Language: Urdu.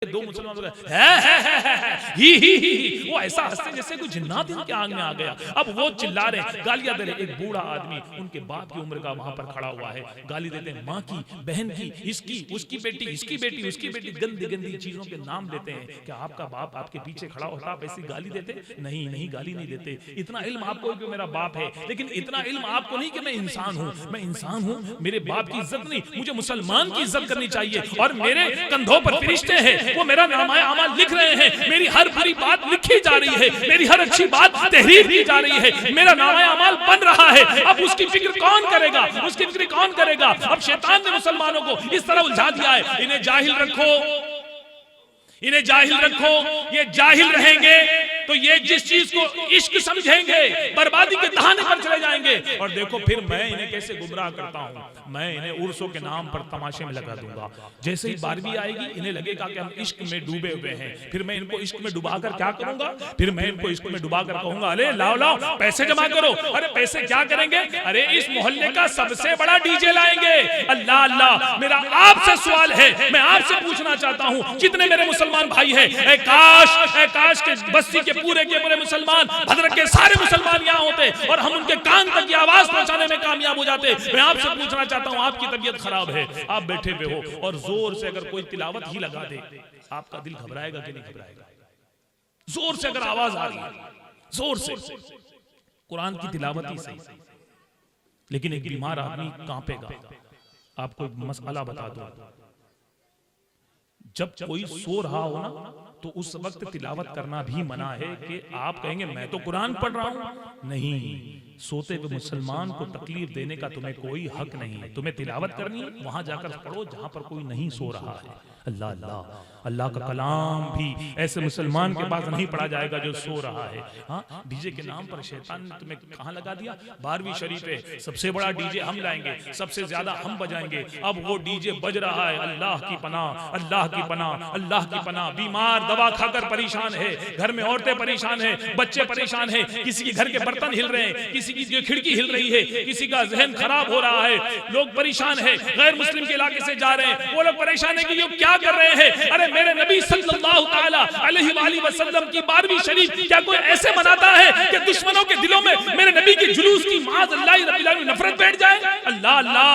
دو مسلمان ہی وہ ایسا ہنستے جیسے کوئی جنات ان کے آنگ میں آ گیا. اب وہ چلا رہے ہیں, گالیاں دے رہے. ایک بوڑھا آدمی ان کے باپ کی عمر کا وہاں پر کھڑا ہوا ہے, گالی دیتے ہیں ماں کی, بہن کی, اس کی, اس کی بیٹی, اس کی بیٹی, اس کی بیٹی, گندی گندی چیزوں کے نام لیتے ہیں. کہ آپ کا باپ آپ کے پیچھے کھڑا ہوتا آپ ایسی گالی دیتے؟ نہیں نہیں, گالی نہیں دیتے. اتنا علم آپ کو کہ میرا باپ ہے, لیکن اتنا علم آپ کو نہیں کہ میں انسان ہوں. میں انسان ہوں, میرے باپ کی عزت نہیں, مجھے مسلمان کی عزت کرنی چاہیے. اور میرے کندھوں پر فرشتے ہیں, وہ میرا نامہ اعمال لکھ رہے ہیں. میری ہر بری بات لکھی جا رہی ہے, میری ہر اچھی بات تحریر کی جا رہی ہے, میرا نامہ اعمال بن رہا ہے. اب اس کی فکر کون کرے گا؟ اس کی فکر کون کرے گا؟ اب شیطان نے مسلمانوں کو اس طرح الجھا دیا ہے. انہیں جاہل رکھو, انہیں جاہل رکھو. یہ جاہل رہیں گے تو یہ جس چیز کو عشق سمجھیں گے بربادی کے دہانے پر چلے جائیں گے. اور دیکھو پھر میں انہیں کیسے گمراہ کرتا ہوں. میں انہیں عرسوں کے نام پر تماشے میں لگا دوں گا. جیسے ہی 12ویں آئے گی انہیں لگے گا کہ ہم عشق میں ڈوبے ہوئے ہیں. پھر میں ان کو عشق میں ڈوبا کر کیا کروں گا؟ پھر میں ان کو عشق میں ڈوبا کر کہوں گا ارے لاؤ لاؤ پیسے جمع کرو. ارے پیسے کیا کریں گے؟ ارے اس محلے کا سب سے بڑا ڈی جے لائیں گے. اللہ اللہ, میرا آپ سے سوال ہے, میں آپ سے پوچھنا چاہتا ہوں جتنے میرے مسلمان بھائی ہیں, اے کاش کے بستی کے پورے مسلمان, بھدرک کے سارے مسلمان یہاں ہوتے اور ہم ان کے کان تک یہ آواز پہنچانے میں کامیاب ہو جاتے. میں آپ سے پوچھنا چاہتا ہوں, آپ کی طبیعت خراب ہے, آپ بیٹھے ہوئے ہو اور زور سے اگر کوئی تلاوت ہی لگا دے, آپ کا دل گھبرائے گا کہ نہیں گھبرائے گا؟ زور سے اگر آواز آ رہی ہے, زور سے قرآن کی تلاوت ہی صحیح, لیکن ایک بیمار آدمی کانپے گا. آپ کو ایک مسئلہ بتا دوں, جب کوئی سو رہا ہو نا تو اس وقت تلاوت کرنا بھی منع ہے. کہ آپ کہیں گے میں تو قرآن پڑھ رہا ہوں. نہیں, سوتے ہوئے مسلمان کو تکلیف دینے کا تمہیں کوئی حق نہیں ہے. تمہیں تلاوت کرنی ہے وہاں جا کر پڑھو جہاں پر کوئی نہیں سو رہا ہے. اللہ اللہ, اللہ کا کلام بھی ایسے مسلمان کے پاس نہیں پڑھا جائے گا جو سو رہا ہے. ہاں, ڈی جے کے نام پر شیطان نے تمہیں کہاں لگا دیا؟ 12ویں شریف ہے, سب سے بڑا ڈی جے ہم لائیں گے, سب سے زیادہ ہم بجائیں گے. اب وہ ڈی جے بج رہا ہے, اللہ کی پناہ, اللہ کی پناہ, اللہ کی پناہ. بیمار دوا کھا کر پریشان ہے, گھر میں عورتیں پریشان ہیں, بچے پریشان ہیں, کسی کے گھر کے برتن ہل رہے ہیں, کسی کی جو کھڑکی ہل رہی ہے, کسی کا ذہن خراب ہو رہا ہے, لوگ پریشان ہیں, غیر مسلم کے علاقے سے جا رہے ہیں, وہ لوگ پریشان ہیں کہ یہ کیا کر رہے ہیں. ارے میرے نبی صلی اللہ تعالی علیہ وآلہ وسلم کی 12ویں شریف کیا کوئی ایسے مناتا ہے کہ دشمنوں کے دلوں میں میرے نبی کے جلوس کی معاذ اللہ رب العالمین نفرت بیٹھ جائے؟ اللہ اللہ.